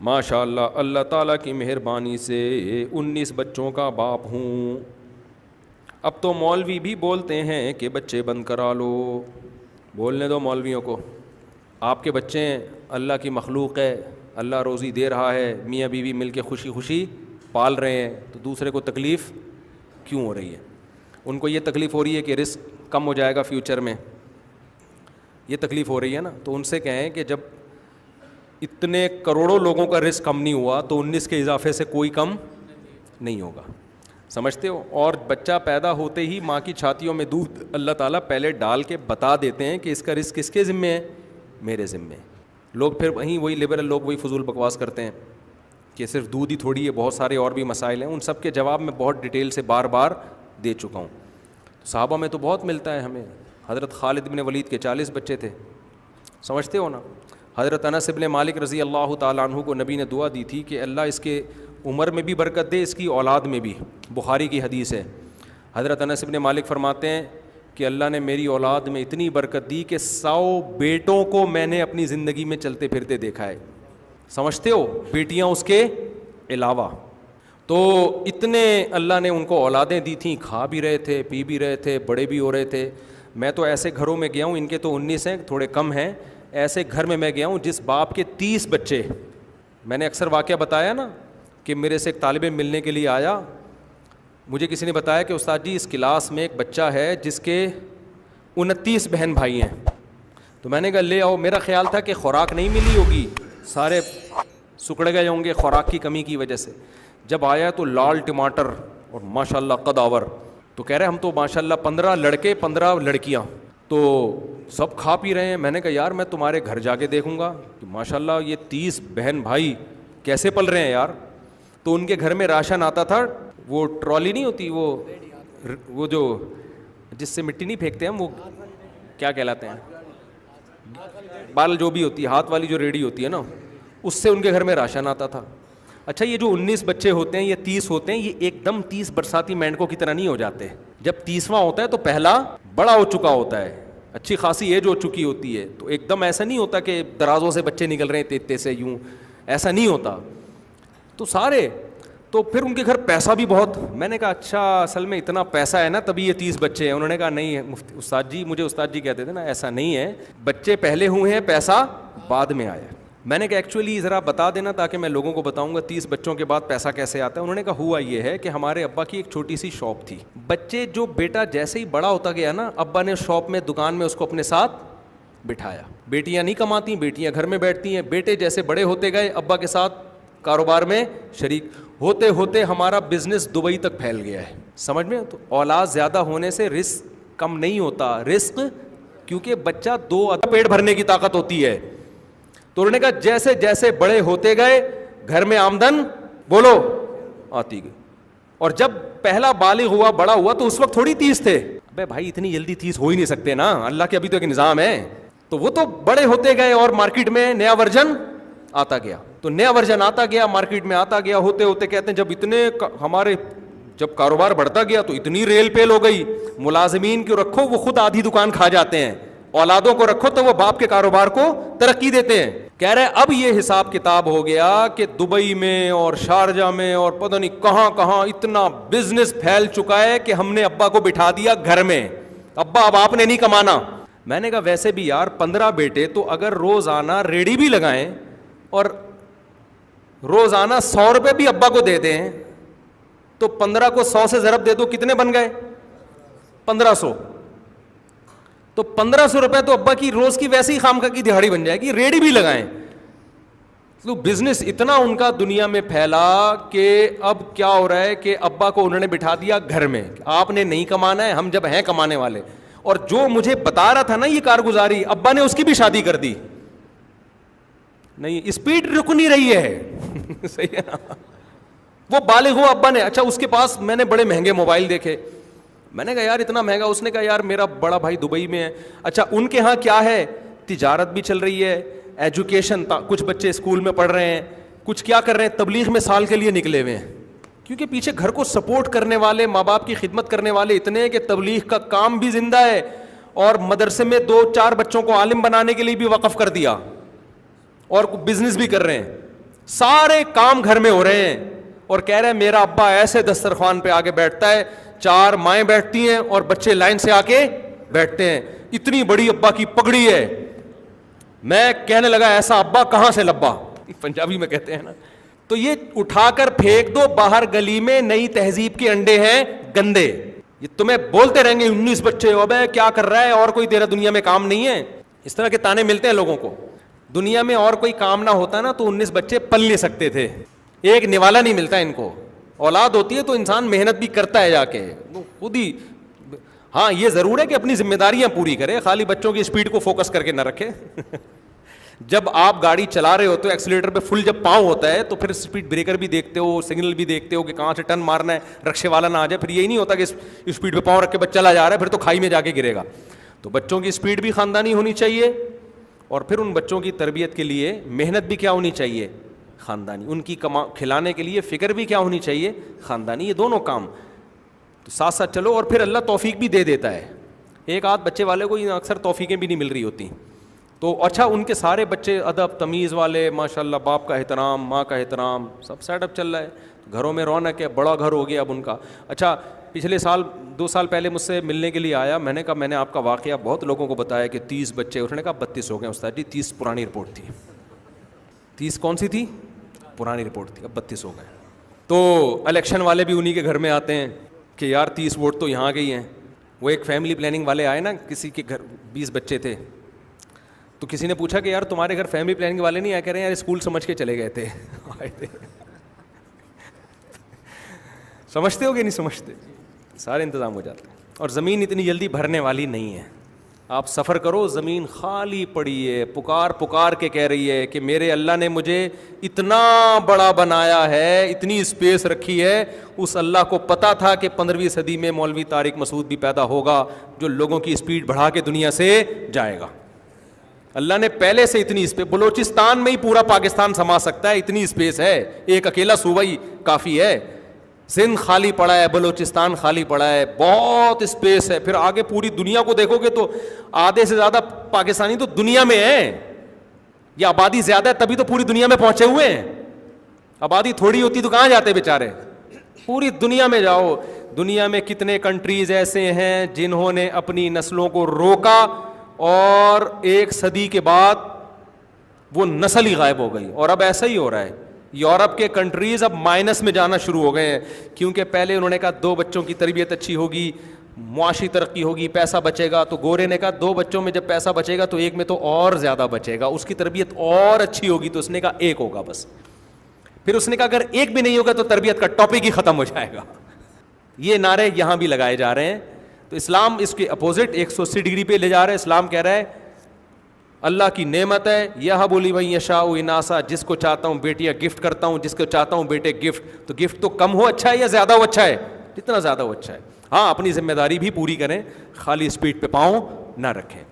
ماشاء اللہ، اللہ تعالیٰ کی مہربانی سے 19 بچوں کا باپ ہوں۔ اب تو مولوی بھی بولتے ہیں کہ بچے بند کرا لو، بولنے دو مولویوں کو، آپ کے بچے ہیں، اللہ کی مخلوق ہے، اللہ روزی دے رہا ہے، میاں بیوی مل کے خوشی خوشی پال رہے ہیں، تو دوسرے کو تکلیف کیوں ہو رہی ہے؟ ان کو یہ تکلیف ہو رہی ہے کہ رزق کم ہو جائے گا فیوچر میں، یہ تکلیف ہو رہی ہے نا، تو ان سے کہیں کہ جب اتنے کروڑوں لوگوں کا رزق کم نہیں ہوا تو 19 کے اضافے سے کوئی کم نہیں ہوگا، سمجھتے ہو؟ اور بچہ پیدا ہوتے ہی ماں کی چھاتیوں میں دودھ اللہ تعالیٰ پہلے ڈال کے بتا دیتے ہیں کہ اس کا رزق کس کے ذمے ہے؟ میرے ذمے۔ لوگ پھر وہی لبرل لوگ وہی فضول بکواس کرتے ہیں کہ صرف دودھ ہی تھوڑی ہے، بہت سارے اور بھی مسائل ہیں، ان سب کے جواب میں بہت ڈیٹیل سے بار بار دے چکا ہوں۔ صحابہ میں تو بہت ملتا ہے ہمیں، حضرت خالد بن ولید کے 40 بچے تھے، سمجھتے ہو نا؟ حضرت انس بن مالک رضی اللہ تعالیٰ عنہ کو نبی نے دعا دی تھی کہ اللہ اس کے عمر میں بھی برکت دے، اس کی اولاد میں بھی، بخاری کی حدیث ہے۔ حضرت انس بن مالک فرماتے ہیں کہ اللہ نے میری اولاد میں اتنی برکت دی کہ 100 بیٹوں کو میں نے اپنی زندگی میں چلتے پھرتے دیکھا ہے، سمجھتے ہو؟ بیٹیاں اس کے علاوہ، تو اتنے اللہ نے ان کو اولادیں دی تھیں، کھا بھی رہے تھے، پی بھی رہے تھے، بڑے بھی ہو رہے تھے۔ میں تو ایسے گھروں میں گیا ہوں، ان کے تو 19 ہیں، تھوڑے کم ہیں، ایسے گھر میں گیا ہوں جس باپ کے 30 بچے۔ میں نے اکثر واقعہ بتایا نا کہ میرے سے ایک طالب علم ملنے کے لیے آیا، مجھے کسی نے بتایا کہ استاد جی اس کلاس میں ایک بچہ ہے جس کے 29 بہن بھائی ہیں۔ تو میں نے کہا لے آؤ، میرا خیال تھا کہ خوراک نہیں ملی ہوگی، سارے سکڑ گئے ہوں گے خوراک کی کمی کی وجہ سے۔ جب آیا تو لال ٹماٹر اور ماشاء اللہ قداور، تو کہہ رہے ہم تو ماشاء اللہ 15 لڑکے 15 لڑکیاں، تو سب کھا پی رہے ہیں۔ میں نے کہا یار میں تمہارے گھر جا کے دیکھوں گا کہ ماشاء اللہ یہ 30 بہن بھائی کیسے پل رہے ہیں یار۔ تو ان کے گھر میں راشن آتا تھا، وہ ٹرالی نہیں ہوتی، وہ جو جس سے مٹی نہیں پھینکتے ہم، وہ کیا کہلاتے ہیں، بال جو بھی ہوتی ہے، ہاتھ والی جو ریڈی ہوتی ہے نا، اس سے ان کے گھر میں راشن آتا تھا۔ اچھا یہ جو 19 بچے ہوتے ہیں، یہ 30 ہوتے ہیں، یہ ایک دم 30 برساتی مینڈکوں کی طرح نہیں ہو جاتے۔ جب 30واں ہوتا ہے تو پہلا بڑا ہو چکا ہوتا ہے، اچھی خاصی ایج ہو چکی ہوتی ہے، تو ایک دم ایسا نہیں ہوتا کہ درازوں سے بچے نکل رہے ہیں تیتے سے، یوں ایسا نہیں ہوتا۔ تو سارے، تو پھر ان کے گھر پیسہ بھی بہت۔ میں نے کہا اچھا اصل میں اتنا پیسہ ہے نا تبھی یہ 30 بچے ہیں۔ انہوں نے کہا نہیں مفتی استاد جی، مجھے استاد جی کہتے تھے نا، ایسا نہیں ہے، بچے پہلے ہوئے ہیں، پیسہ بعد میں آیا۔ میں نے کہا ایکچولی ذرا بتا دینا تاکہ میں لوگوں کو بتاؤں گا 30 بچوں کے بعد پیسہ کیسے آتا ہے۔ انہوں نے کہا ہوا یہ ہے کہ ہمارے ابا کی ایک چھوٹی سی شاپ تھی، بچے جو بیٹا جیسے ہی بڑا ہوتا گیا نا، ابا نے شاپ میں دکان میں اس کو اپنے ساتھ بٹھایا۔ بیٹیاں نہیں کماتی، بیٹیاں گھر میں بیٹھتی ہیں، بیٹے جیسے بڑے ہوتے گئے ابا کے ساتھ کاروبار میں شریک ہوتے ہوتے ہمارا بزنس دبئی تک پھیل گیا ہے، سمجھ میں؟ تو اولاد زیادہ ہونے سے رزق کم نہیں ہوتا، رزق کیونکہ بچہ 2 پیٹ بھرنے کی طاقت ہوتی ہے۔ تو انہوں نے کہا جیسے جیسے بڑے ہوتے گئے گھر میں آمدن بولو آتی گئی، اور جب پہلا بالغ ہوا بڑا ہوا تو اس وقت تھوڑی 30 تھے، ابے بھائی اتنی جلدی 30 ہو ہی نہیں سکتے نا، اللہ کے ابھی تو ایک نظام ہے۔ تو وہ تو بڑے ہوتے گئے اور مارکیٹ میں نیا ورژن آتا گیا، تو نیا ورژن آتا گیا، مارکیٹ میں آتا گیا، ہوتے ہوتے کہتے ہیں جب اتنے ہمارے جب کاروبار بڑھتا گیا تو اتنی ریل پیل ہو گئی، ملازمین کو رکھو وہ خود آدھی دکان کھا جاتے ہیں، اولادوں کو رکھو تو وہ باپ کے کاروبار کو ترقی دیتے ہیں۔ کہہ رہے اب یہ حساب کتاب ہو گیا کہ دبئی میں اور شارجہ میں اور پتہ نہیں کہاں کہاں اتنا بزنس پھیل چکا ہے کہ ہم نے ابا کو بٹھا دیا گھر میں، ابا اب آپ نے نہیں کمانا۔ میں نے کہا ویسے بھی یار 15 بیٹے تو اگر روزانہ ریڑھی بھی لگائیں اور روزانہ 100 روپے بھی ابا کو دے دیں تو 15 کو 100 سے ضرب دے دو، کتنے بن گئے؟ 1500۔ تو 1500 روپے تو ابا کی روز کی ویسے ہی خامخواہ کی دہاڑی بن جائے گی، ریڑھی بھی لگائیں۔ تو بزنس اتنا ان کا دنیا میں پھیلا کہ اب کیا ہو رہا ہے کہ ابا کو انہوں نے بٹھا دیا گھر میں، آپ نے نہیں کمانا ہے، ہم جب ہیں کمانے والے۔ اور جو مجھے بتا رہا تھا نا یہ کارگزاری، ابا نے اس کی بھی شادی کر دی، نہیں اسپیڈ رک نہیں رہی ہے صحیح ہے نا؟ وہ بالغ ہوا ابا نے، اچھا اس کے پاس میں نے بڑے مہنگے موبائل دیکھے، میں نے کہا یار اتنا مہنگا، اس نے کہا یار میرا بڑا بھائی دبئی میں ہے۔ اچھا ان کے ہاں کیا ہے، تجارت بھی چل رہی ہے، ایجوکیشن، کچھ بچے اسکول میں پڑھ رہے ہیں، کچھ کیا کر رہے ہیں، تبلیغ میں سال کے لیے نکلے ہوئے ہیں، کیونکہ پیچھے گھر کو سپورٹ کرنے والے، ماں باپ کی خدمت کرنے والے اتنے ہیں کہ تبلیغ کا کام بھی زندہ ہے، اور مدرسے میں 2-4 بچوں کو عالم بنانے کے لیے بھی وقف کر دیا، اور بزنس بھی کر رہے ہیں۔ سارے کام گھر میں ہو رہے ہیں اور کہہ رہے ہیں میرا ابا ایسے دسترخوان پہ آگے بیٹھتا ہے, 4 مائیں بیٹھتی ہیں اور بچے لائن سے آ کے بیٹھتے ہیں, اتنی بڑی ابا کی پگڑی ہے. میں کہنے لگا ایسا ابا کہاں سے لبا, پنجابی میں کہتے ہیں نا. تو یہ اٹھا کر پھینک دو باہر گلی میں, نئی تہذیب کے انڈے ہیں گندے. یہ تمہیں بولتے رہیں گے 19 بچے, ابے کیا کر رہا ہے, اور کوئی تیرا دنیا میں کام نہیں ہے. اس طرح کے تانے ملتے ہیں لوگوں کو. دنیا میں اور کوئی کام نہ ہوتا نا تو 19 بچے پل نہیں سکتے تھے. ایک نوالا نہیں ملتا ان کو. اولاد ہوتی ہے تو انسان محنت بھی کرتا ہے جا کے خود ہی. ہاں یہ ضرور ہے کہ اپنی ذمہ داریاں پوری کرے, خالی بچوں کی اسپیڈ کو فوکس کر کے نہ رکھے. جب آپ گاڑی چلا رہے ہوتے ہو ایکسیلیٹر پہ فل جب پاؤں ہوتا ہے تو پھر اسپیڈ بریکر بھی دیکھتے ہو, سگنل بھی دیکھتے ہو کہ کہاں سے ٹرن مارنا ہے, رکشے والا نہ آ جائے. پھر یہی نہیں ہوتا کہ اسپیڈ پہ پاؤں رکھ کے بچہ چلا جا رہا ہے, پھر تو کھائی میں جا کے گرے گا. تو بچوں کی اسپیڈ بھی خاندانی ہونی چاہیے, اور پھر ان بچوں کی تربیت کے لیے محنت بھی کیا ہونی چاہیے, خاندانی. ان کی کھلانے کے لیے فکر بھی کیا ہونی چاہیے, خاندانی. یہ دونوں کام تو ساتھ ساتھ چلو, اور پھر اللہ توفیق بھی دے دیتا ہے. ایک آدھ بچے والے کو اکثر توفیقیں بھی نہیں مل رہی ہوتی. تو اچھا ان کے سارے بچے ادب تمیز والے, ماشاء اللہ, باپ کا احترام, ماں کا احترام, سب سیٹ اپ چل رہا ہے, گھروں میں رونق ہے, بڑا گھر ہو گیا اب ان کا. اچھا پچھلے سال 2 سال پہلے مجھ سے ملنے کے لیے آیا, میں نے کہا میں نے آپ کا واقعہ بہت لوگوں کو بتایا کہ 30 بچے, اس نے کہا 32 ہو گئے استاد جی. 30 پرانی رپورٹ تھی. 30 کون سی تھی, پرانی رپورٹ تھی, اب 32 ہو گئے. تو الیکشن والے بھی انہی کے گھر میں آتے ہیں کہ یار 30 ووٹ تو یہاں گئی ہیں. وہ ایک فیملی پلاننگ والے آئے نا, کسی کے گھر 20 بچے تھے, تو کسی نے پوچھا کہ یار تمہارے گھر فیملی پلاننگ والے نہیں آئے, کہہ رہے ہیں یار اسکول سمجھ کے چلے گئے تھے. آئے تھے. سمجھتے ہو کہ نہیں سمجھتے, سارے انتظام ہو جاتے ہیں. اور زمین اتنی جلدی بھرنے والی نہیں ہے. آپ سفر کرو, زمین خالی پڑی ہے, پکار کے کہہ رہی ہے کہ میرے اللہ نے مجھے اتنا بڑا بنایا ہے, اتنی اسپیس رکھی ہے. اس اللہ کو پتا تھا کہ 15ویں صدی میں مولوی طارق مسعود بھی پیدا ہوگا جو لوگوں کی اسپیڈ بڑھا کے دنیا سے جائے گا. اللہ نے پہلے سے اتنی اسپیس, بلوچستان میں ہی پورا پاکستان سما سکتا ہے, اتنی اسپیس ہے. ایک اکیلا صوبہ ہی کافی ہے. سندھ خالی پڑا ہے, بلوچستان خالی پڑا ہے, بہت اسپیس ہے. پھر آگے پوری دنیا کو دیکھو گے تو آدھے سے زیادہ پاکستانی تو دنیا میں ہیں. یہ آبادی زیادہ ہے تبھی تو پوری دنیا میں پہنچے ہوئے ہیں. آبادی تھوڑی ہوتی تو کہاں جاتے بیچارے. پوری دنیا میں جاؤ, دنیا میں کتنے کنٹریز ایسے ہیں جنہوں نے اپنی نسلوں کو روکا اور 1 صدی کے بعد وہ نسل ہی غائب ہو گئی. اور اب ایسا ہی ہو رہا ہے. یورپ کے کنٹریز اب مائنس میں جانا شروع ہو گئے ہیں, کیونکہ پہلے انہوں نے کہا 2 بچوں کی تربیت اچھی ہوگی, معاشی ترقی ہوگی, پیسہ بچے گا. تو گورے نے کہا 2 بچوں میں جب پیسہ بچے گا تو 1 میں تو اور زیادہ بچے گا, اس کی تربیت اور اچھی ہوگی. تو اس نے کہا 1 ہوگا بس. پھر اس نے کہا اگر 1 بھی نہیں ہوگا تو تربیت کا ٹاپک ہی ختم ہو جائے گا. یہ نعرے یہاں بھی لگائے جا رہے ہیں. تو اسلام اس کے اپوزٹ 180 ڈگری پہ لے جا رہا ہے. اسلام کہہ رہا ہے اللہ کی نعمت ہے, یہب لمن یشاء اناسا, جس کو چاہتا ہوں بیٹیاں گفٹ کرتا ہوں, جس کو چاہتا ہوں بیٹے گفٹ. تو گفٹ تو کم ہو اچھا ہے یا زیادہ ہو اچھا ہے, جتنا زیادہ ہو اچھا ہے. ہاں اپنی ذمہ داری بھی پوری کریں, خالی اسپیڈ پہ پاؤں نہ رکھیں.